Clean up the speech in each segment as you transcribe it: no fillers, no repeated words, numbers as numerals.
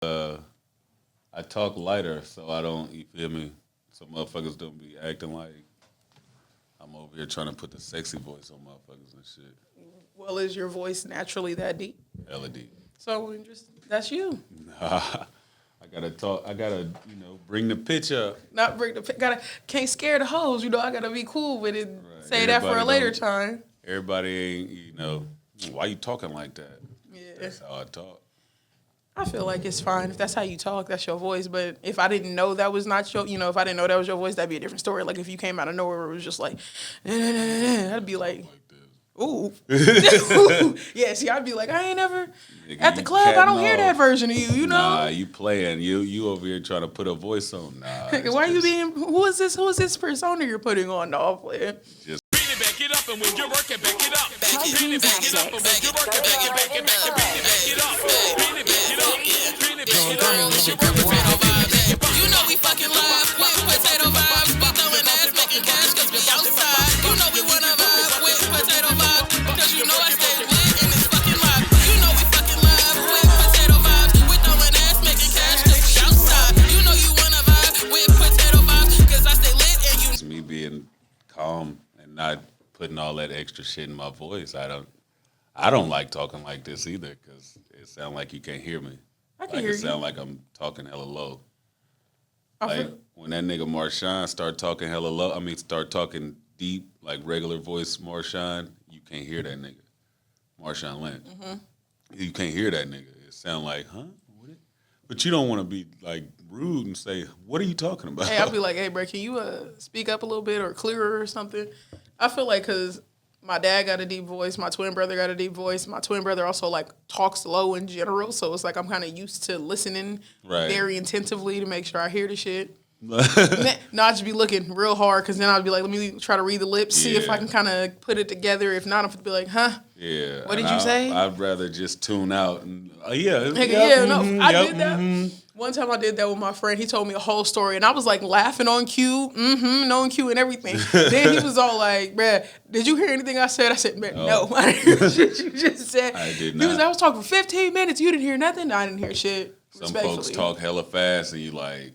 uh, I talk lighter, so I don't. You feel me? So motherfuckers don't be acting like I'm over here trying to put the sexy voice on motherfuckers and shit. Well, is your voice naturally that deep? LED. So just that's you. I gotta talk. I gotta, bring the pitch up. Not bring the gotta can't scare the hoes. I gotta be cool with it. Right. Say that for a later don't- time. Everybody ain't, why you talking like that? Yeah. That's how I talk. I feel like it's fine if that's how you talk. That's your voice. But if I didn't know that was not your, if I didn't know that was your voice, that'd be a different story. Like if you came out of nowhere, it was just like, I'd be like, ooh. Yeah, see, I'd be like, I ain't never Nigga, at the you club. I don't catting hear off. that version of you. Nah, you playing. You over here trying to put a voice on. Nah. it's Why you just- being? Who is this? Who is this persona you're putting on? No, player. Just Back it up, and when you're working, back it up. Back it up, and when you're working, back it up. Back it up, You know we fucking live with potato vibes. We throwing ass, making cash cause we outside. You know we wanna vibe with potato vibes. Cause you know I stay lit in this fucking live. You know we fucking live with potato vibes. We throwing ass, making cash cause we outside. You know you wanna vibe with potato vibes. Cause I stay lit and you it's me being calm and not putting all that extra shit in my voice. I don't like talking like this either because it sounds like you can't hear me. I can Like hear it you. sound like I'm talking hella low. I Like feel- when that nigga Marshawn start talking hella low, start talking deep, like regular voice Marshawn, you can't hear that nigga. Marshawn Lynch. Mm-hmm. You can't hear that nigga. It sound like, huh? But you don't want to be like rude and say, what are you talking about? Hey, I'll be like, hey, bro, can you speak up a little bit or clearer or something? I feel like because my dad got a deep voice, my twin brother got a deep voice. My twin brother also like talks low in general, so it's like I'm kind of used to listening Right. very attentively to make sure I hear the shit. No, I just be looking real hard because then I'd be like, let me try to read the lips, see if I Yeah. can kind of put it together. If not, I'm gonna be like, huh? Yeah. What did and you say? I'd rather just tune out. And, yeah. Nigga, yep, yeah, no, mhm, I yep, did that. mhm. One time I did that with my friend. He told me a whole story, and I was like laughing on cue, knowing cue and everything. Then he was all like, "Bruh, did you hear anything I said?" I said, "Man, no, I didn't hear shit you just said." I did He was not. like, "I was talking for 15 minutes. You didn't hear nothing." I didn't hear shit. Some Respectfully. folks talk hella fast and you like,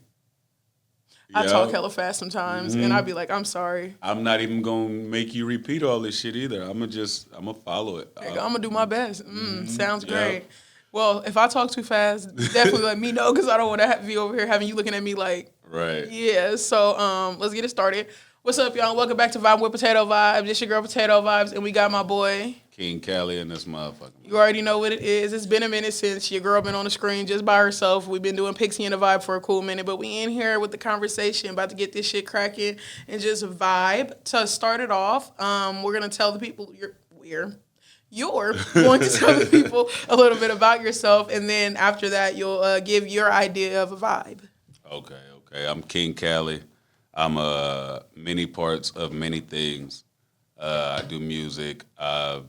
I yeah, talk hella fast sometimes, and I'd be like, "I'm sorry. I'm not even gonna make you repeat all this shit either. I'm gonna follow it. I'm gonna do my best." Sounds yeah. great. Well, if I talk too fast, definitely let me know because I don't want to be over here having you looking at me like. Right. Yeah, so let's get it started. What's up, y'all? Welcome back to Vibe with Potato Vibes. It's your girl Potato Vibes, and we got my boy. King Cali and this motherfucker. You already know what it is. It's been a minute since your girl been on the screen just by herself. We've been doing Pixie and the Vibe for a cool minute, but we in here with the conversation, about to get this shit cracking and just vibe. To start it off, we're gonna tell the people you're going to tell the people a little bit about yourself, and then after that, you'll give your idea of a vibe. Okay. I'm King Cali. I'm many parts of many things. I do music. I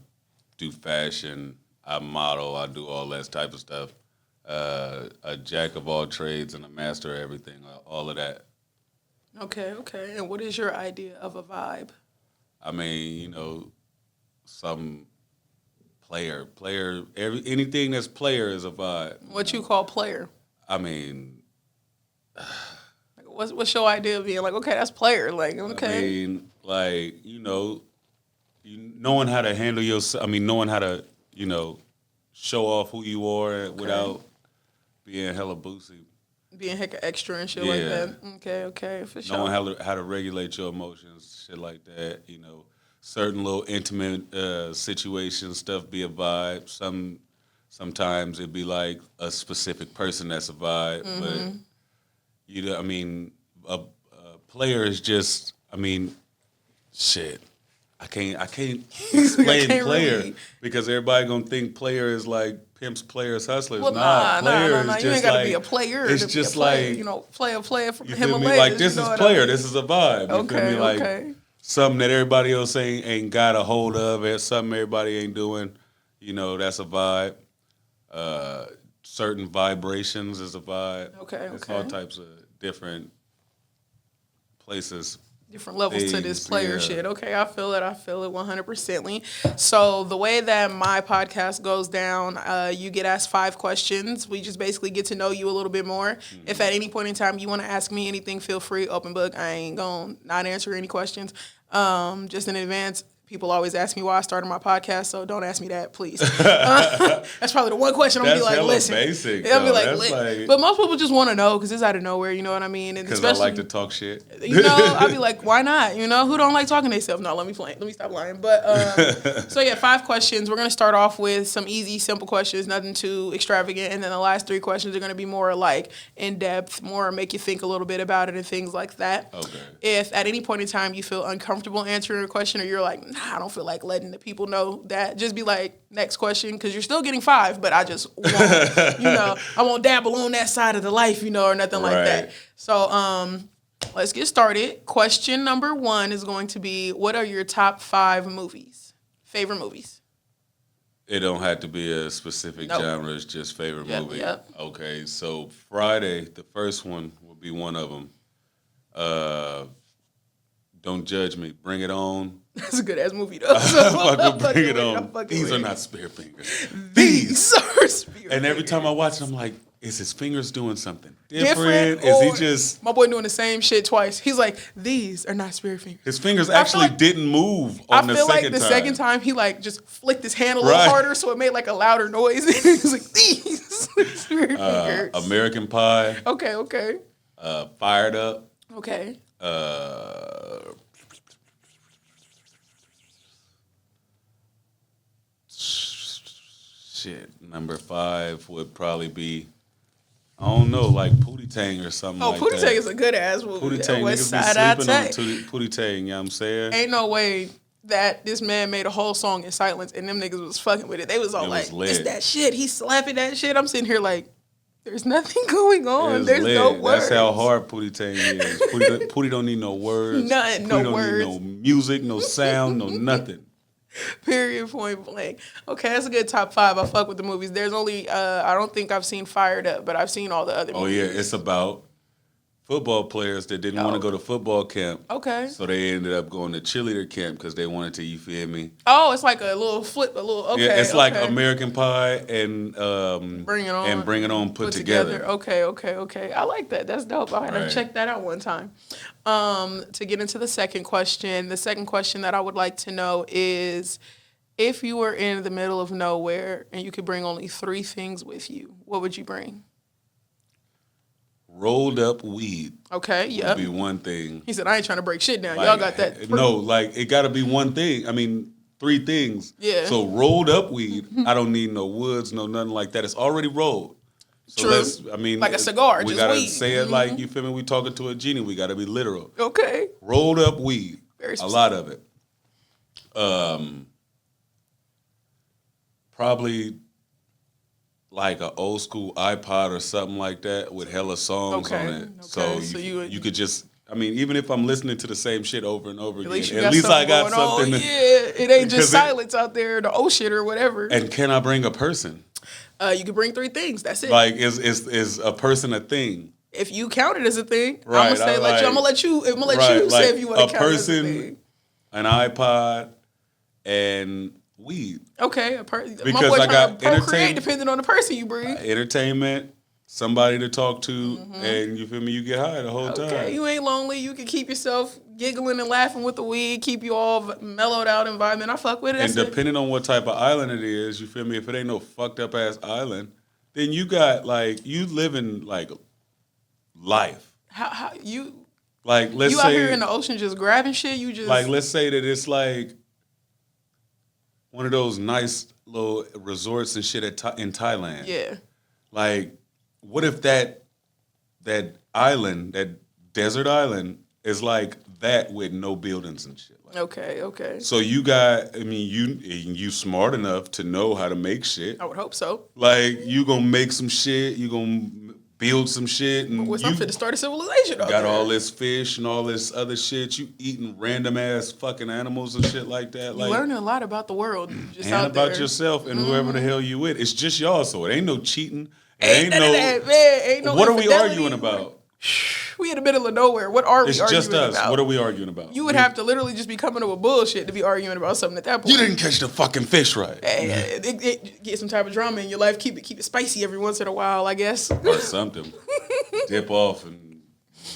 do fashion. I model. I do all that type of stuff. A jack of all trades and a master of everything. All of that. Okay. And what is your idea of a vibe? I mean, some player. Anything that's player is a vibe. What you call player? I mean, Like, what's your idea of being like, okay, that's player. Like, okay. I mean, like, knowing how to handle yourself. I mean, knowing how to, show off who you are without being hella boozy. Being hecka extra and shit like Yeah. that. Okay, for sure. Knowing how to regulate your emotions, shit like that. Certain little intimate situations, stuff be a vibe. Sometimes it'd be like a specific person that's a vibe, but a player is just. I mean, shit. I can't explain can't player really- because everybody gonna think player is like pimps, players, hustlers. Well, player is nah. You just ain't gotta like, be a player. It's to be just a player. like player from you feel Himalayas. me? Like this you know is what player. I mean? This is a vibe. You feel me? Like Okay. something that everybody else ain't got a hold of. It something everybody ain't doing. That's a vibe. Certain vibrations is a vibe. Okay. It's all types of different places different levels to this Things, player yeah. shit. Okay, I feel it 100%. So the way that my podcast goes down, you get asked 5 questions. We just basically get to know you a little bit more. If at any point in time you want to ask me anything, feel free, open book. I ain't gonna not answer any questions. Just in advance, people always ask me why I started my podcast, so don't ask me that, please. That's probably the one question I'm gonna be That's like, hella listen. basic, I'll be though. like, That's like- but most people just want to know because it's out of nowhere. You know what I mean? And Because I like to talk shit. you know, I'd be like, why not? You know, who don't like talking to themselves? No, let me stop lying. But so yeah, 5 questions. We're gonna start off with some easy, simple questions, nothing too extravagant, and then the last 3 questions are gonna be more like in depth, more make you think a little bit about it and things like that. Okay. If at any point in time you feel uncomfortable answering a question, or you're like, nah, I don't feel like letting the people know that, just be like, next question, because you're still getting 5, but I just won't, I won't dabble on that side of the life, or nothing like that. Right. So, let's get started. Question number 1 is going to be, what are your top 5 movies? Favorite movies? It don't have to be a specific Nope. genre. It's just favorite Yep, movie. yep. Okay, so Friday, the first one will be one of them. Don't Judge Me. Bring It On. That's a good ass movie though. Fucking bring it with on. I'm fucking These with are it. not spear fingers. These are spirit And every fingers. time I watch it, I'm like, is his fingers doing something Different, different? Is he or- just My boy doing the same shit twice. He's like, these are not spirit fingers. his fingers I feel actually like- didn't move I on the feel second like the time. second time he like just flicked his hand a little Right. harder, so it made like a louder noise. He's like, these spirit fingers. American Pie, Okay. Fired Up, Okay. shit. Number 5 would probably be, I don't know, like Pootie Tang or something Oh, like Pootie that. Tang is a good ass movie. Pootie That Tang, West niggas Side, be sleeping on I tell you. Pootie Tang, you know what I'm saying? Ain't no way that this man made a whole song in silence and them niggas was fucking with it. They was all It like, was lit. it's that shit. He's slapping that shit. I'm sitting here like, there's nothing going on. It's There's lit. no words. That's how hard Pootie Tang is. Pootie don't need no words. Nothing, Pootie no don't words. need no music, no sound, no nothing. Period, point blank. Okay, that's a good top 5. I fuck with the movies. There's only, I don't think I've seen Fired Up, but I've seen all the other Oh movies. yeah, it's about football players that didn't want to Oh. go to football camp. Okay. So they ended up going to cheerleader camp because they wanted to, you feel me? Oh, it's like a little flip, okay. Yeah, it's like okay. American Pie and Bring It On. and Bring It On put together. Okay. I like that. That's dope. I had to Right. check that out one time. To get into the second question that I would like to know is, if you were in the middle of nowhere and you could bring only 3 things with you, what would you bring? Rolled up weed Okay, would yep. be one thing. He said, I ain't trying to break shit down. Like, Y'all got that. No, like it got to be one thing. I mean, 3 things. Yeah. So rolled up weed, I don't need no woods, no nothing like that. It's already rolled. So True. let's, I mean, Like a cigar, We just gotta weed. say it like, you feel me? We talking to a genie. We got to be literal. Okay. Rolled up weed, Very a specific. lot of it. Probably like an old school iPod or something like that with hella songs Okay, on it. okay. So So you you- could just, I mean, even if I'm listening to the same shit over and over At again, least you at got least I something got going on. something. Yeah, it ain't just Because it- silence out there, the old shit or whatever. And can I bring a person? You can bring 3 things. That's it. Like, is a person a thing? If you count it as a thing, Right, I'm gonna let you right, say like if you want a to count it as a person- thing. An iPod and weed. Okay, my Because boy I trying got to procreate entertainment- depending on the person you bring. Entertainment, somebody to talk to, and you feel me, you get high the whole time. Okay, you ain't lonely. You can keep yourself giggling and laughing with the weed, keep you all mellowed out environment. I fuck with it. And That's it. depending on what type of island it is, you feel me, if it ain't no fucked up ass island, then you got like, you living like life. How you Like, let's out here say, in the ocean just grabbing shit? You just like, let's say that it's like one of those nice little resorts and shit in Thailand. yeah. Like, what if that island, that desert island, is like that with no buildings and shit? Like, Okay. so you got, I mean, you smart enough to know how to make shit. I would hope so. Like, you gonna make some shit, you gonna build some shit, and What's you I'm fit to start a civilization? out got there. all this fish and all this other shit. You eating random ass fucking animals and shit like that. You Like, learning a lot about the world just and out about there. yourself and whoever the hell you with. It's just y'all, so it ain't no cheating. It Ain't none of that, man. Ain't no What are we infidelity. arguing about? We in the middle of nowhere. What are we It's arguing just us. about? What are we arguing about? You would have to literally just be coming up with bullshit to be arguing about something at that point. You didn't catch the fucking fish right. Get some type of drama in your life. Keep it spicy every once in a while, I guess. Or something. Dip off and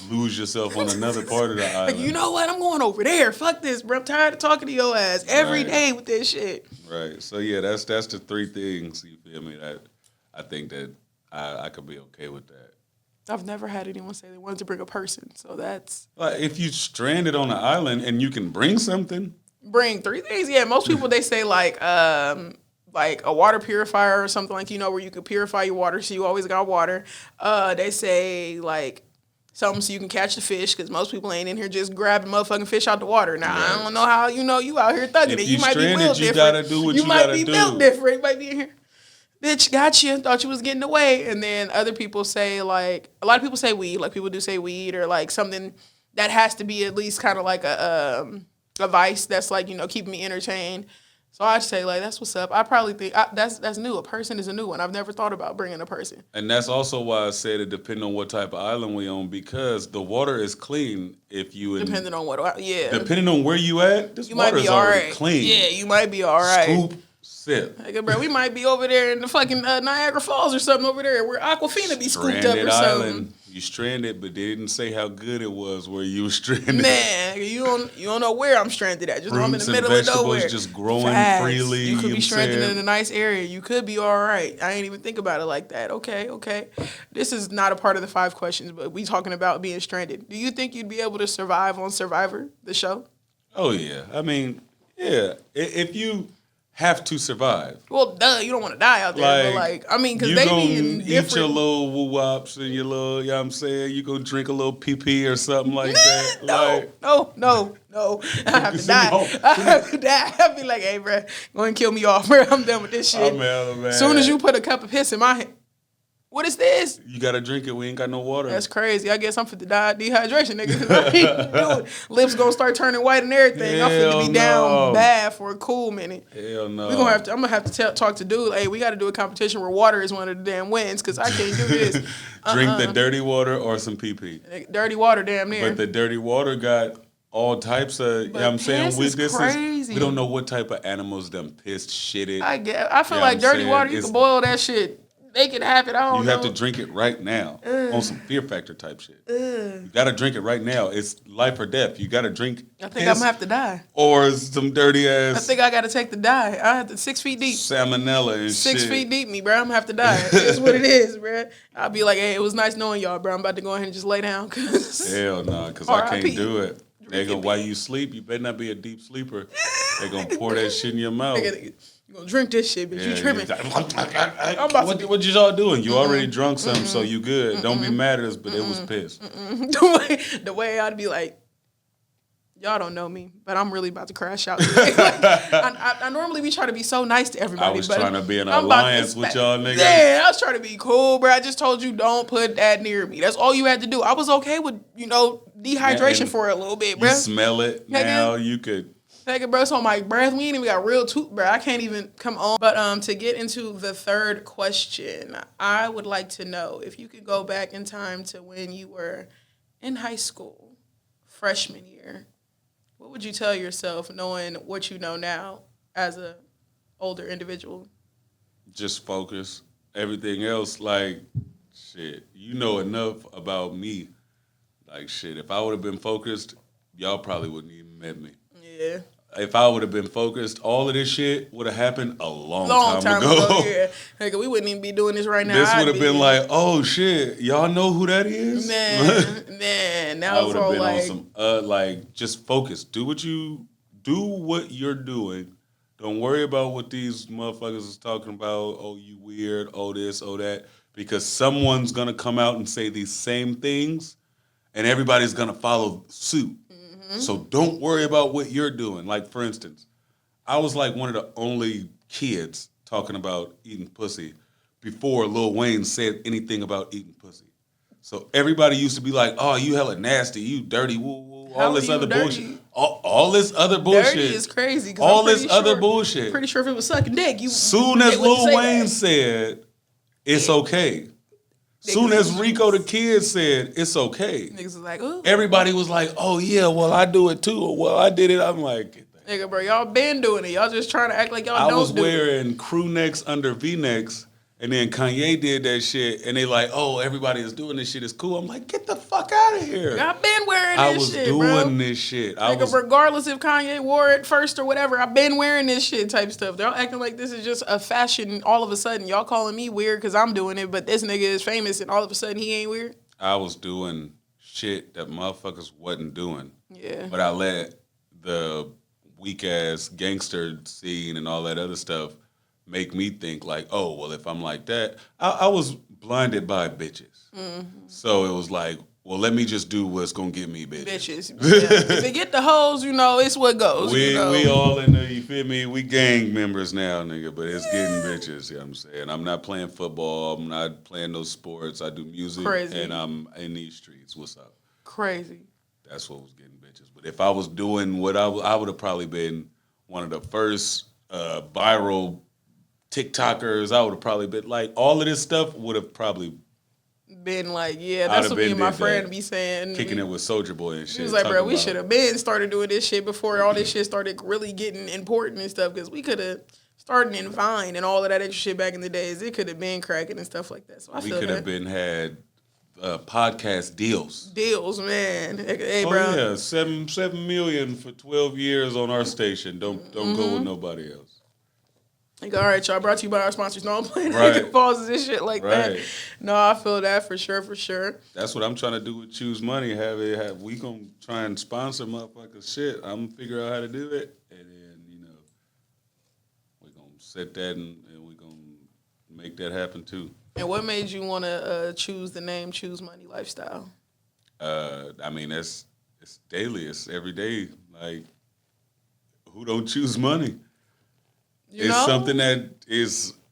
lose yourself on another part of the island. Like, you know what? I'm going over there. Fuck this, bro. I'm tired of talking to your ass every day with this shit. Right. So yeah, that's the three things, you feel me, that I think that I could be okay with that. I've never had anyone say they wanted to bring a person, so that's Like if you stranded on an island and you can bring something, bring 3 things. Yeah, most people they say like a water purifier or something like where you can purify your water, so you always got water. They say like something so you can catch the fish because most people ain't in here just grabbing motherfucking fish out the water. Now Right. I don't know how you out here thugging If it. you You might be stranded, built you different. gotta do what you you might gotta be do. built different. You might be in here. Bitch, got you. Thought you was getting away. And then other people say, like, a lot of people say weed. Like, people do say weed or, like, something that has to be at least kind of like a vice that's, like, keeping me entertained. So I'd say, like, that's what's up. I probably think that's new. A person is a new one. I've never thought about bringing a person. and that's also why I said it depends on what type of island we on, because the water is clean if you in, Depending on what, yeah. depending on where you at, this You might water be is all already right. clean. Yeah, you might be all right. Scoop, sip. Like, bro, we might be over there in the fucking Niagara Falls or something over there where Aquafina be scooped up Stranded or something. island. You stranded, but they didn't say how good it was where you was stranded. Man, you don't know where I'm stranded at. Just know I'm in Fruits the and middle of vegetables nowhere. just growing Facts. freely, You could you be know stranded what I'm in a nice area. You could be all right. I ain't even think about it like that. Okay. This is not a part of the 5 questions, but we talking about being stranded. Do you think you'd be able to survive on Survivor, the show? Oh yeah. I mean, yeah. If you have to survive. Well, duh, you don't want to die out there. But like, I mean, because you they gonna be in eat your different. little woo-wops and your little, you know what I'm saying? You gonna drink a little pee-pee or something like that. Like, No. I have to die. I have to die. I'll be like, hey, bro, go ahead and kill me off, bro. I'm done with this shit. I'm out, man. As soon as you put a cup of piss in my hand, what is this? You gotta drink it. We ain't got no water. That's crazy. I guess I'm fit to die of dehydration, nigga. Lips gonna start turning white and everything. I'm fit to Hell be down no. bad for a cool minute. Hell no. I'm gonna have to talk to dude. Hey, we got to do a competition where water is one of the damn wins because I can't do this. Drink the dirty water or some pee-pee. Dirty water, damn near. But the dirty water got all types of, you know what I'm saying? piss is crazy. We don't know what type of animals them pissed, shitted. I feel Yeah, like I'm dirty saying water. You it's- can boil that shit. Make it happen. I don't You know. have to drink it right now on some Fear Factor type shit. You gotta drink it right now. It's life or death. You gotta drink I think I'm gonna have to die. or some dirty ass I think I gotta take the die. I have to 6 feet deep. salmonella and 6 shit. feet deep, me, bro. I'm gonna have to die. It's what it is, bro. I'll be like, hey, it was nice knowing y'all, bro. I'm about to go ahead and just lay down. Cause Hell no, because I can't R.I.P. do it. They go while you sleep. You better not be a deep sleeper. They gonna pour that shit in your mouth. you gonna drink this shit, bitch. You tripping. I'm about to- what y'all doing? You already drunk something, so you good. Don't be mad at us, but it was piss. the way I'd be like, y'all don't know me, but I'm really about to crash out today. I normally we try to be so nice to everybody. I was but trying to be in an I'm about to alliance with smack- y'all niggas. Yeah, I was trying to be cool, bro. I just told you don't put that near me. That's all you had to do. I was okay with, dehydration and for a little bit, You bro. smell it now. You could. Take it, bro. So my breath, we ain't even got real tooth, bro. I can't even come on. But to get into the third question, I would like to know if you could go back in time to when you were in high school, freshman year. What would you tell yourself, knowing what you know now as a older individual? Just focus. Everything else, like, shit, you know enough about me. Like, shit, if I would have been focused, y'all probably wouldn't even met me. Yeah. If I would have been focused, all of this shit would have happened a long Time ago, ago. yeah. Nigga, we wouldn't even be doing this right now. This I'd would have be- been like, oh, shit, y'all know who that is? Man, now I it's would have all been like, on some, like, just focus. Do what you're doing. Don't worry about what these motherfuckers is talking about. Oh, you weird. Oh, this, oh, that. Because someone's going to come out and say these same things, and everybody's going to follow suit. So don't worry about what you're doing. Like, for instance, I was like one of the only kids talking about eating pussy before Lil Wayne said anything about eating pussy. So everybody used to be like, oh, you hella nasty, you dirty, woo, woo, How all this are you other dirty? bullshit. All this other bullshit. dirty is crazy. 'cause All I'm pretty this other sure- bullshit. Pretty sure if it was sucking dick, you Soon they as wouldn't Lil say Wayne that. said, it's okay. Soon as Rico the Kid said it's okay, Niggas was like, ooh. everybody was like, "Oh yeah, well I do it too." Or, well, I did it. I'm like, Nigga, bro, y'all been doing it. Y'all just trying to act like y'all I don't was do it. wearing crew necks under V-necks, and then Kanye did that shit, and they like, "Oh, everybody is doing this shit. It's cool." I'm like, "Get the fuck out of here!" I've been wearing I this was shit, doing bro. this shit. I Nigga, was regardless if Kanye wore it first or whatever, I've been wearing this shit type stuff. They're acting like this is just a fashion all of a sudden. Y'all calling me weird because I'm doing it, but this nigga is famous and all of a sudden he ain't weird. I was doing shit that motherfuckers wasn't doing. Yeah. But I let the weak ass gangster scene and all that other stuff make me think like, oh, well, if I'm like that, I was blinded by bitches. So it was like, well, let me just do what's gonna get me bitches. Bitches. Yeah. If they get the hoes, you know, it's what goes. We you know? we all in the, you feel me? We gang members now, nigga, but it's getting bitches, you know what I'm saying? I'm not playing football, I'm not playing no sports, I do music, Crazy. and I'm in these streets. What's up? Crazy. That's what was getting bitches. But if I was doing what I would have probably been one of the first viral TikTokers. I would have probably been like, all of this stuff would have probably Been like, yeah, I'd that's have what me been and my did friend that. be saying. kicking it with Soulja Boy and shit. He was like, bro, talking we about- should have been started doing this shit before all this shit started really getting important and stuff. Because we could have started in Vine and all of that extra shit back in the days. It could have been cracking and stuff like that. So I We feel could have that. had podcast deals. Deals, man. Hey, Oh bro. yeah, 7 million for 12 years on our station. Don't go Mm-hmm. with nobody else. Like, all right, y'all, brought to you by our sponsors. No, I'm playing Right. like pauses and shit like that. Right. No, I feel that for sure, for sure. That's what I'm trying to do with Choose Money. We gonna try and sponsor motherfuckers shit. I'm gonna figure out how to do it, and then we're gonna set that and we're gonna make that happen too. And what made you want to choose the name Choose Money Lifestyle? I mean, it's daily. It's every day. Like, who don't choose money? You It's know? something that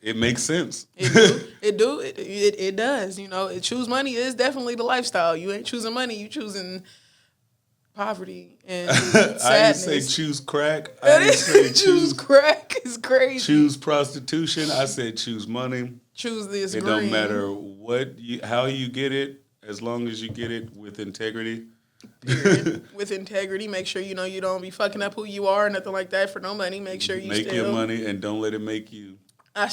it makes sense. It does. You know, Choose Money is definitely the lifestyle. You ain't choosing money, you choosing poverty and I didn't sadness. say choose crack. I That didn't is- say choose crack is crazy. choose prostitution. I said choose money. Choose this It green. don't matter how you get it, as long as you get it with integrity. Period. With integrity. Make sure you know you don't be fucking up who you are, nothing like that for no money. Make sure you Make still. your money and don't let it make you I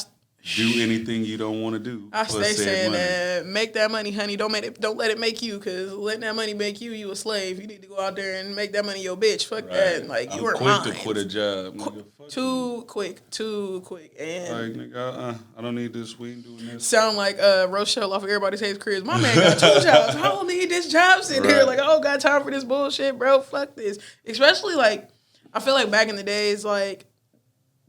do anything you don't want to do. for stay said saying money. that. Make that money, honey. Don't let it make you, because letting that money make you a slave. You need to go out there and make that money your bitch. Fuck that. Right. Like, I'm you were quick mine. to quit a job. Nigga, fuck Too quick. And Like, nigga, I don't need this. We ain't doing this. sound like Rochelle off of Everybody Hates Chris. My man got 2 jobs. I don't need this job sitting here. Right. Like, I don't got time for this bullshit, bro. Fuck this. Especially, like, I feel like back in the days, like,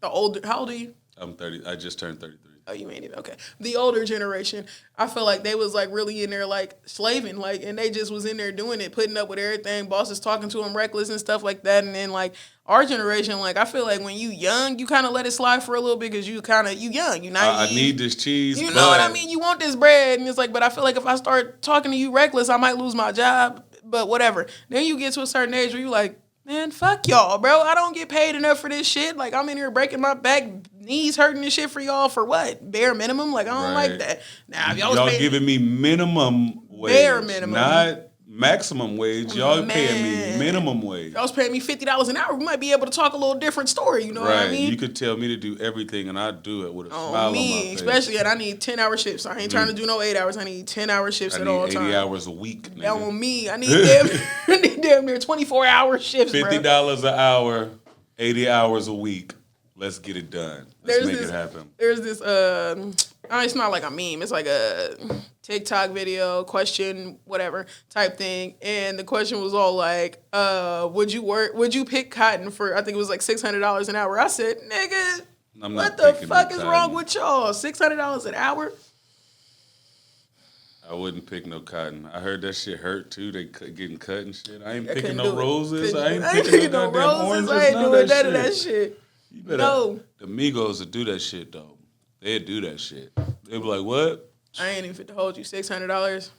the older, how old are you? I'm 30. I just turned 33. Oh, you ain't even, okay. The older generation, I feel like they was, like, really in there, like, slaving, like, and they just was in there doing it, putting up with everything, bosses talking to them reckless and stuff like that, and then, like, our generation, like, I feel like when you young, you kind of let it slide for a little bit, because you young, you I naive. need this cheese. You but know what I mean? You want this bread, and it's like, but I feel like if I start talking to you reckless, I might lose my job, but whatever. Then you get to a certain age where you like, man, fuck y'all, bro. I don't get paid enough for this shit. Like, I'm in here breaking my back, knees hurting and shit for y'all for what? Bare minimum? Like, I don't like Right. that. Now, if y'all was Y'all paying giving me minimum wage, Bare minimum. not maximum wage. Y'all paying me Man. minimum wage. y'all was paying me $50 an hour, we might be able to talk a little different story. You know what I Right. mean? You could tell me to do everything, and I'd do it with a smile On on my me, face. especially, and I need 10-hour shifts. I ain't trying to do no 8 hours. I need 10-hour shifts I at need all 80 times. hours a week. That Nigga. on me. I need damn near 24-hour shifts, bro. $50 an hour, 80 hours a week. Let's get it done. Let's make it happen. There's this it's not like a meme, it's like a TikTok video, question, whatever type thing. And the question was all like, would you pick cotton for, I think it was like $600 an hour. I said, nigga, I'm what not the picking fuck no is cotton. wrong with y'all? $600 an hour? I wouldn't pick no cotton. I heard that shit hurt too. They getting cut and shit. I ain't I picking couldn't no do it. roses. Couldn't I ain't do it. picking no no goddamn roses. oranges. I ain't none doing of that none of that shit. shit. You better, No. The Migos would do that shit though. They'd do that shit. They'd be like, "What? I ain't even fit to hold you $600.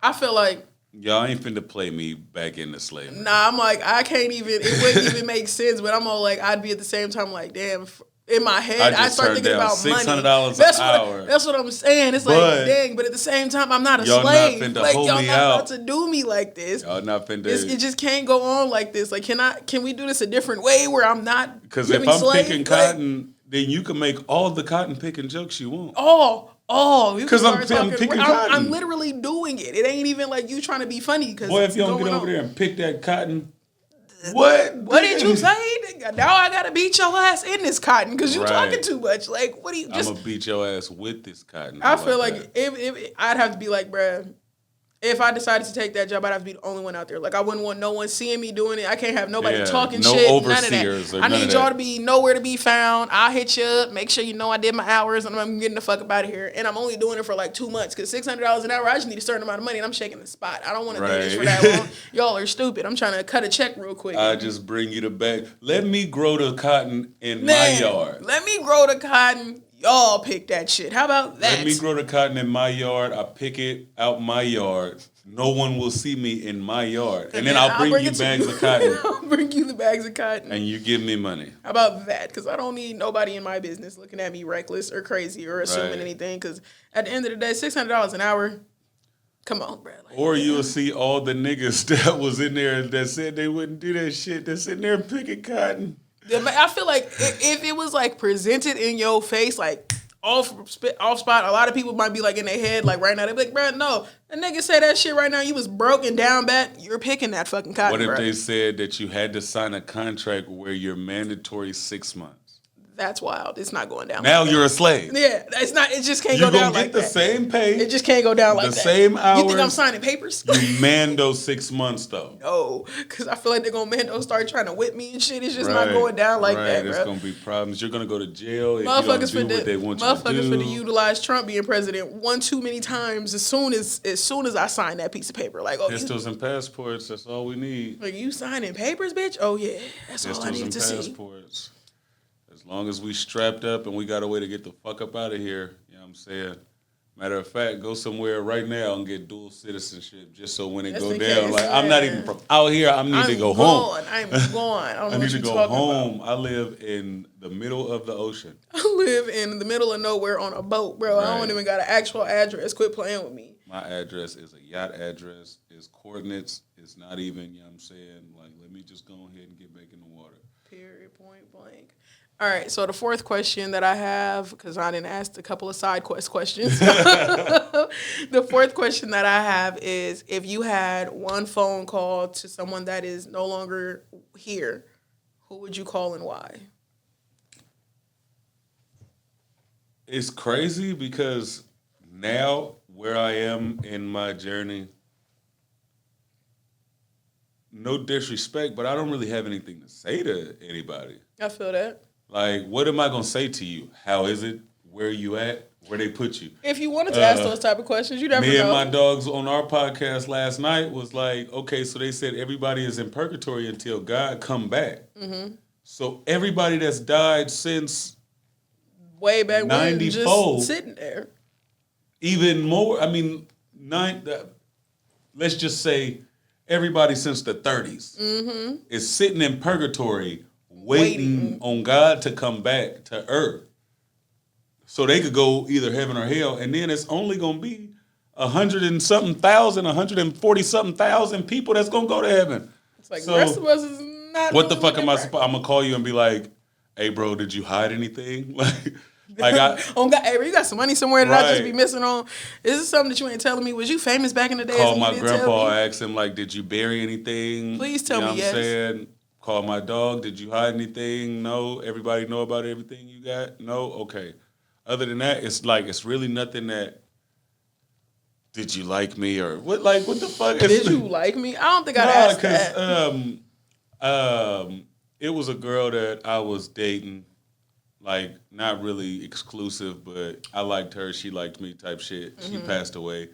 I feel like, Y'all ain't finna play me back into slavery." nah, I'm like, I can't even, it wouldn't even make sense, but I'm all like, I'd be at the same time like, damn, in my head, I I just start turned thinking down about money. $600 an That's hour. That's what I'm saying. It's But like, dang, but at the same time, I'm not a y'all not slave. finna Like, hold y'all me not out. about to do me like this. Y'all not finna. It just can't go on like this. Like, can we do this a different way where I'm not Because if giving I'm slave? picking Like, cotton, then you can make all the cotton picking jokes you want. you 'Cause can I'm start picking talking- cotton. I'm literally doing it. It ain't even like you trying to be funny. Cause Boy, if it's you don't get going over on. there and pick that cotton, what? What did you say? Nigga? Now I gotta beat your ass in this cotton because you Right. talking too much. Like, what do you I'm just? gonna beat your ass with this cotton. I feel like that. if I'd have to be like, bruh, if I decided to take that job, I'd have to be the only one out there. Like, I wouldn't want no one seeing me doing it. I can't have nobody Yeah, talking no shit. None overseers of or that. I none need of y'all that. to be nowhere to be found. I'll hit you up. Make sure you know I did my hours and I'm getting the fuck up out of here. And I'm only doing it for like 2 months because $600 an hour, I just need a certain amount of money and I'm shaking the spot. I don't want to do this for Right. that long. Y'all are stupid. I'm trying to cut a check real quick. I just bring you the bag. Let me grow the cotton in Man, my yard. let me grow the cotton. Y'all pick that shit. How about that? Let me grow the cotton in my yard. I pick it out my yard. No one will see me in my yard. And then I'll bring you it to bags of cotton I'll bring you the bags of cotton. and you give me money. How about that? Because I don't need nobody in my business looking at me reckless or crazy or assuming Right. anything. Because at the end of the day, $600 an hour. Come on, bro. Like, Or you'll see all the niggas that was in there that said they wouldn't do that shit. That's in there picking cotton. I feel like if it was like presented in your face, like off spot, a lot of people might be like in their head, like right now, they're like, bro, no, a nigga say that shit right now. You was broken down bad. You're picking that fucking cotton, What if bro. they said that you had to sign a contract where you're mandatory 6 months? That's wild. It's not going down. Now like you're a slave. that. Yeah, it's not. It just can't You're go down going to get like the that. same pay. It just can't go down like the that. same You think I'm hours. signing papers? You mando 6 months though. No, because I feel like they're gonna start trying to whip me and shit. It's just not going down like that, There's bro. gonna be problems. You're gonna go to jail if Motherfuckers you don't do what they want you to motherfuckers do. finna utilize Trump being president one too many times. As soon as I sign that piece of paper, like, oh, Pistols and passports. That's all we need. like you signing papers, bitch? Oh yeah, that's all I Pistols need and to see. passports. As long as we strapped up and we got a way to get the fuck up out of here, you know what I'm saying? Matter of fact, go somewhere right now and get dual citizenship just so when it Just go in down, case, like I'm not yeah. even from out here, I need to go home. I'm gone. I don't know I need what to you go talking home. about. I live in the middle of the ocean. I live in the middle of nowhere on a boat, bro. I Right. don't even got an actual address. Quit playing with me. My address is a yacht address. It's coordinates. It's not even, you know what I'm saying? Like, let me just go ahead and get back in the water. Period, point blank. All right, so the fourth question that I have, because I didn't ask a couple of side questions. The fourth question that I have is, if you had one phone call to someone that is no longer here, who would you call and why? It's crazy because now where I am in my journey, no disrespect, but I don't really have anything to say to anybody. I feel that. Like, what am I gonna say to you? How is it? Where you at? Where they put you? If you wanted to ask those type of questions, you never Me know. and my dogs on our podcast last night was like, okay, so they said everybody is in purgatory until God come back. Mm-hmm. So everybody that's died since Way back when, 94. just sitting there. even more, I mean, let's just say everybody since the 30s is sitting in purgatory waiting on God to come back to earth. So they could go either heaven or hell, and then it's only gonna be 140 something thousand people that's gonna go to heaven. It's like So, the rest of us is not. What the really fuck am I looking supposed? I'm gonna call you and be like, "Hey, bro, did you hide anything?" like I Oh God, hey, bro, you got some money somewhere that I just be Right. missing on. Is this something that you ain't telling me? Was you famous back in the days? call and you my didn't tell grandpa, me? ask him like, "Did you bury anything?" Please tell You know me what yes. I'm saying? Call my dog. Did you hide anything? No. Everybody know about everything you got? No. Okay. Other than that, it's like it's really nothing that. Did you like me or what? Like what the fuck? Did you like me? I don't think I'd ask that. It was a girl that I was dating, like not really exclusive, but I liked her, she liked me, type shit. She passed away.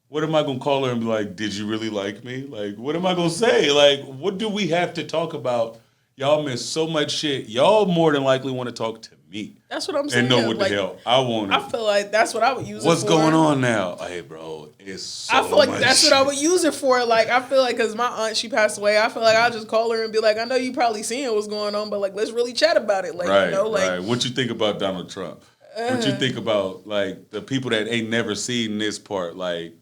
What am I gonna call her and be like? Did you really like me? Like, what am I gonna say? Like, what do we have to talk about? Y'all miss so much shit. Y'all more than likely want to talk to me. me That's what I'm saying. and know what like, the hell I want. I feel like that's what I would use What's it for. going on now? Hey, bro, it's so I feel like much that's what I shit. would use it for. Like, I feel like, because my aunt, she passed away, I feel like I'll just call her and be like, I know you probably seeing what's going on, but, like, let's really chat about it. Like, Right, you know, like, right. What you think about Donald Trump? What you think about, like, the people that ain't never seen this part? Like,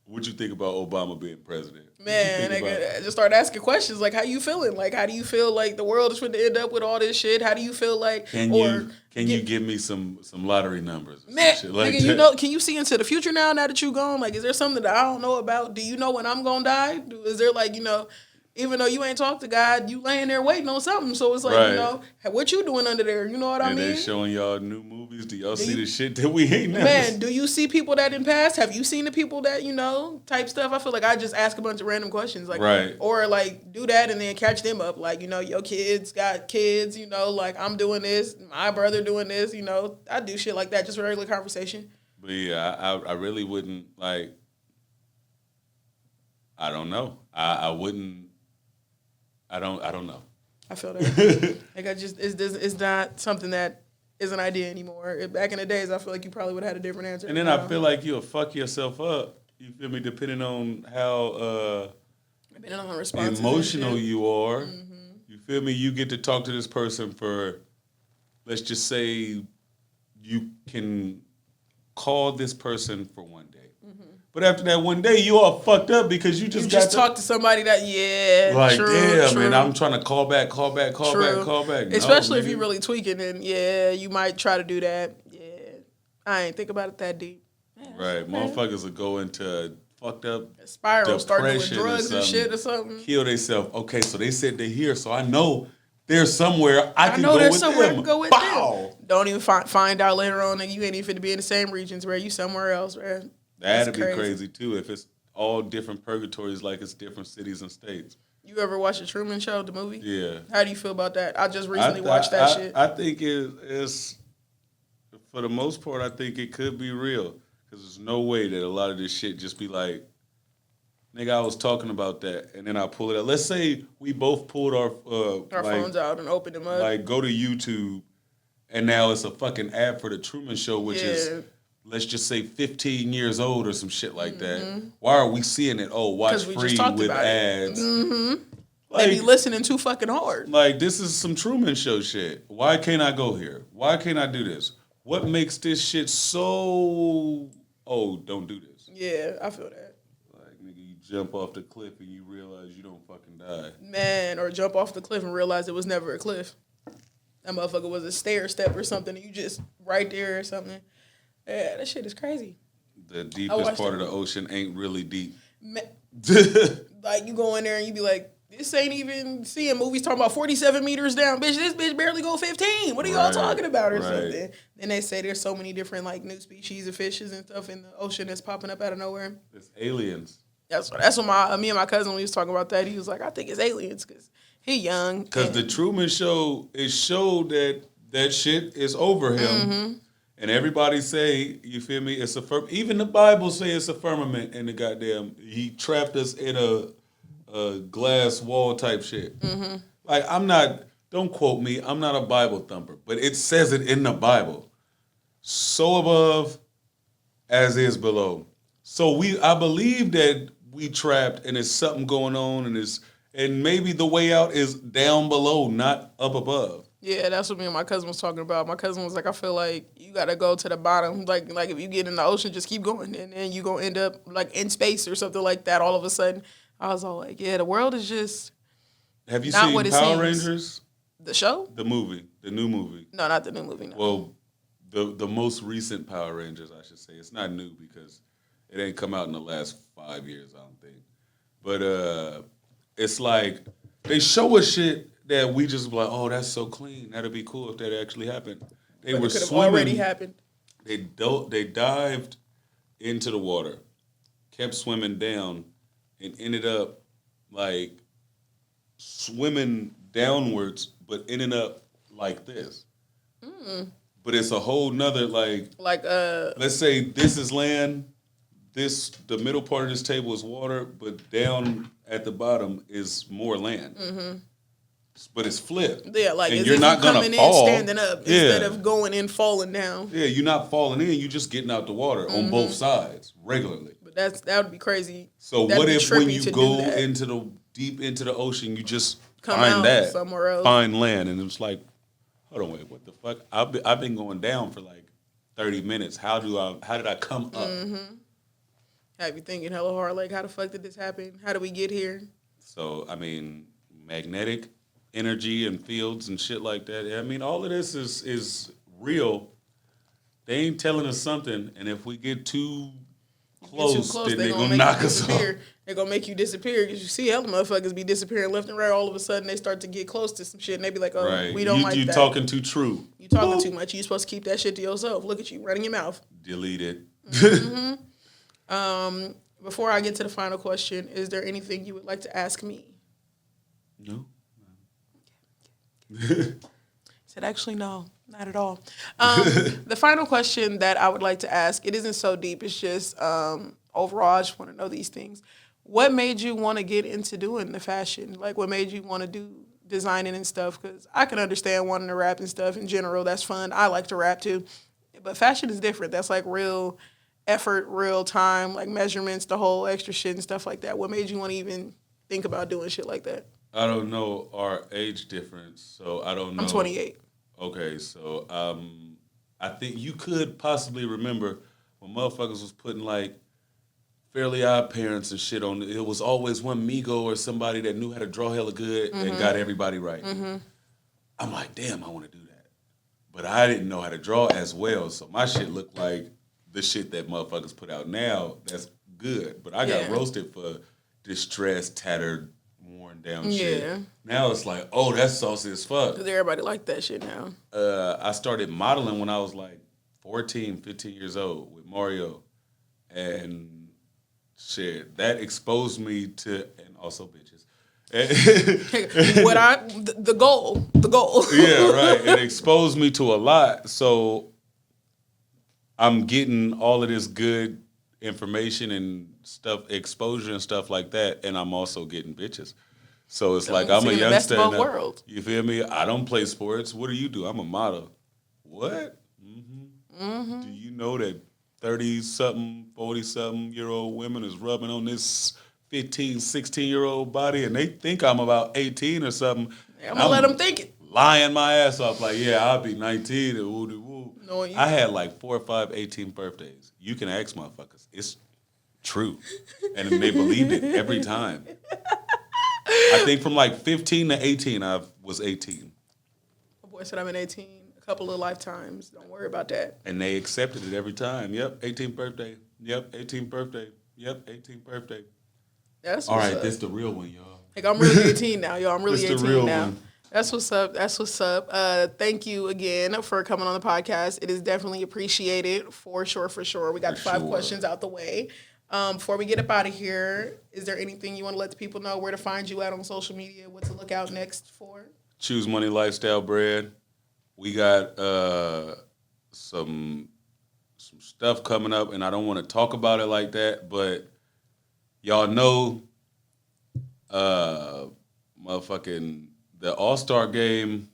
what you think about Obama being president? What you man, think about- I just start asking questions like, how you feeling? Like, how do you feel like the world is going to end up with all this shit? How do you feel like, Can you give me some lottery numbers? Or some man, shit like nigga, you that? know, can you see into the future now that you gone? Like, is there something that I don't know about? Do you know when I'm gonna die? Is there, like, you know, even though you ain't talked to God, you laying there waiting on something. So it's like, Right. you know, what you doing under there? You know what I And mean? they showing y'all new movies. Do y'all see you- the shit that we ain't never Man, seen? do you see people that in past? Have you seen the people that, you know, type stuff? I feel like I just ask a bunch of random questions. Like, Right. Or, like, do that and then catch them up. Like, you know, your kids got kids, you know, like, I'm doing this, my brother doing this, you know. I do shit like that, just a regular conversation. But yeah, I really wouldn't, like, I don't know. I wouldn't, I don't know. I feel that. Like, it's not something that is an idea anymore. Back in the days, I feel like you probably would have had a different answer. And then I feel like you'll fuck yourself up. You feel me? Depending on how Depending on responses and emotional shit. you are. You feel me? You get to talk to this person for, let's just say, you can call this person for one day. But after that one day, you all fucked up because you just You got just to, talk to somebody that, yeah, like, true, damn, true. man, I'm trying to call back. True. No, Especially if nigga. you're really tweaking, then yeah, you might try to do that. Yeah, I ain't think about it that deep. Right, motherfuckers will go into fucked up Spiral, start doing depression or drugs and something. shit or something. Kill themselves. Okay, so they said they're here, so I know there's somewhere I I can know go there's with somewhere them. I can go with Bow. them. Don't even find out later on that you ain't even finna be in the same regions where you somewhere else, man. That'd That's be crazy too if it's all different purgatories, like it's different cities and states. You ever watch the Truman Show, the movie? Yeah. How do you feel about that? I just recently watched that shit. I think it's, for the most part, I think it could be real. Because there's no way that a lot of this shit just be like, nigga, I was talking about that, and then I pull it out. Let's say we both pulled our Our like, phones out and opened them up. like go to YouTube, and now it's a fucking ad for the Truman Show, which is, let's just say 15 years old or some shit like that. Why are we seeing it? Oh, watch 'Cause we just free talked with about it. ads. They be listening too fucking hard. Like, this is some Truman Show shit. Why can't I go here? Why can't I do this? What makes this shit so, oh, don't do this? Yeah, I feel that. Like, nigga, you jump off the cliff and you realize you don't fucking die. Man, or jump off the cliff and realize it was never a cliff. That motherfucker was a stair step or something, and you just right there or something. Yeah, that shit is crazy. The deepest watched part it. of the ocean ain't really deep. Like, you go in there and you be like, this ain't even seeing movies talking about 47 meters down. Bitch, this bitch barely go 15. What are y'all Right, talking about or right. something? Then they say there's so many different, like, new species of fishes and stuff in the ocean that's popping up out of nowhere. It's aliens. That's what me and my cousin, we was talking about that. He was like, I think it's aliens because he young. Because and- the Truman Show, it showed that that shit is over him. Mm-hmm. And everybody say, you feel me, it's a even the Bible say it's a firmament in the goddamn, he trapped us in a glass wall type shit. Mm-hmm. Like, don't quote me, I'm not a Bible thumper, but it says it in the Bible. So above as is below. So I believe that we trapped and there's something going on and maybe the way out is down below, not up above. Yeah, that's what me and my cousin was talking about. My cousin was like, I feel like you got to go to the bottom. Like if you get in the ocean, just keep going. And then you going to end up like in space or something like that all of a sudden. I was all like, yeah, the world is just Have you Not seen what it Power seems. Rangers? the show. The movie, the new movie. No, not the new movie. No. Well, the most recent Power Rangers, I should say. It's not new because it ain't come out in the last 5 years, I don't think. But it's like they show us shit that we just be like, oh, that's so clean. That'd be cool if that actually happened. They But were it could have swimming. already happened. They dived into the water, kept swimming down, and ended up like swimming downwards, but ended up like this. But it's a whole nother like. Like Let's say this is land. The middle part of this table is water, but down at the bottom is more land. but it's flipped. Yeah, like and as you're if not you gonna coming fall. in standing up Yeah. instead of going in falling down. Yeah, you're not falling in. You're just getting out the water on both sides regularly. But that would be crazy. So That'd what be if when trippy you to do go that. into the deep into the ocean, you just Come find out that somewhere else. find land, and it's like, hold on, wait, what the fuck? I've been going down for like 30 minutes. How did I come up? Have you thinking hella hard? Like, how the fuck did this happen? How did we get here? So I mean, magnetic energy and fields and shit like that. I mean, all of this is real. They ain't telling us something, and if we get too close, then they they're gonna make knock you us off. disappear. They're gonna make you disappear because you see hella motherfuckers be disappearing left and right. All of a sudden, they start to get close to some shit, and they be like, "Oh, Right? we don't like you that. talking too true. You talking too much. You supposed to keep that shit to yourself. Look at you running your mouth." Delete it. Before I get to the final question, is there anything you would like to ask me? No. I said, actually, no, not at all. The final question that I would like to ask, it isn't so deep. It's just overall, I just want to know these things. What made you want to get into doing the fashion? Like, what made you want to do designing and stuff? Because I can understand wanting to rap and stuff in general. That's fun. I like to rap too. But fashion is different. That's like real effort, real time, like measurements, the whole extra shit and stuff like that. What made you want to even think about doing shit like that? I don't know our age difference, so I don't know. I'm 28. Okay, so I think you could possibly remember when motherfuckers was putting like Fairly Odd Parents and shit on it. It was always one Migo or somebody that knew how to draw hella good and got everybody right. I'm like, damn, I want to do that. But I didn't know how to draw as well, so my shit looked like the shit that motherfuckers put out now. That's good, but I got Yeah. roasted for distressed, tattered, worn down Yeah. shit. Now it's like, oh, that's saucy as fuck. Because everybody like that shit now. I started modeling when I was like 14, 15 years old with Mario. And shit, that exposed me to, and also bitches. The goal. Yeah, right. It exposed me to a lot. So I'm getting all of this good information and stuff, exposure and stuff like that. And I'm also getting bitches. So it's like, I'm a seeing the best youngster. of both now. worlds. You feel me? I don't play sports. What do you do? I'm a model. What? Do you know that 30-something, 40-something-year-old women is rubbing on this 15, 16-year-old body and they think I'm about 18 or something? I'm going to let them think it. Lying my ass off like, yeah, I'll be 19 and woo-de-woo. No, you- I had like 4 or 5 18th birthdays. You can ask motherfuckers. It's true. And they believed it every time. I think from like 15 to 18, I was 18. My boy said I'm in 18 a couple of lifetimes. Don't worry about that. And they accepted it every time. Yep, 18th birthday. Yep, 18th birthday. Yep, 18th birthday. That's All what's right, up. this the real one, y'all. Like, I'm really 18 now, y'all. I'm really This the 18 real now. one. That's what's up. That's what's up. Thank you again for coming on the podcast. It is definitely appreciated, for sure, for sure. We got For the 5 sure. questions out the way. Before we get up out of here, is there anything you want to let the people know where to find you at on social media, what to look out next for? Choose Money Lifestyle Bread. We got some stuff coming up, and I don't want to talk about it like that, but y'all know motherfucking the All-Star game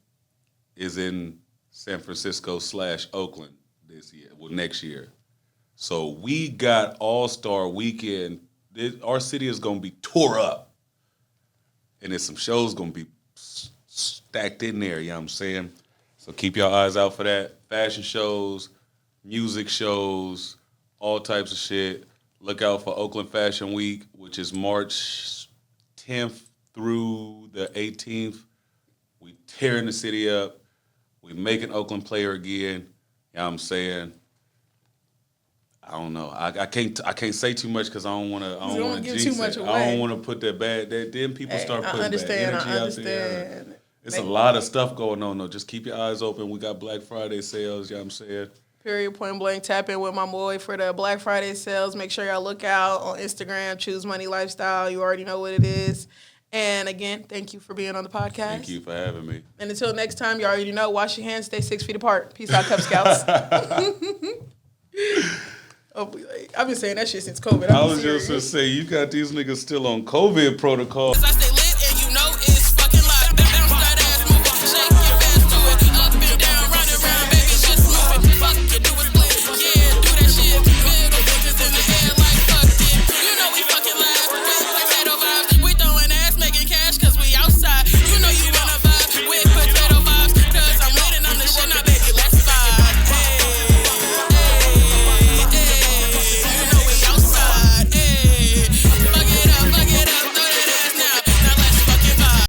is in San Francisco / Oakland this year, well, next year. So we got All-Star weekend. Our city is going to be tore up. And there's some shows going to be stacked in there, you know what I'm saying? So keep your eyes out for that. Fashion shows, music shows, all types of shit. Look out for Oakland Fashion Week, which is March 10th through the 18th. We tearing the city up. We making Oakland player again. You know what I'm saying? I don't know. I can't say too much because I don't want to. I don't don't wanna want to give jinx too much it. I away. don't want to put that bad. Then people Hey, start I putting understand. bad I energy out there. understand. It's a lot of stuff going on though. Just keep your eyes open. We got Black Friday sales. You know what I'm saying? Period, point blank. Tap in with my boy for the Black Friday sales. Make sure y'all look out on Instagram. Choose Money Lifestyle. You already know what it is. And again, thank you for being on the podcast. Thank you for having me. And until next time, you already know. Wash your hands. Stay 6 feet apart. Peace out, Cub Scouts. I've been saying that shit since COVID. I was just gonna say you got these niggas still on COVID protocol. I stay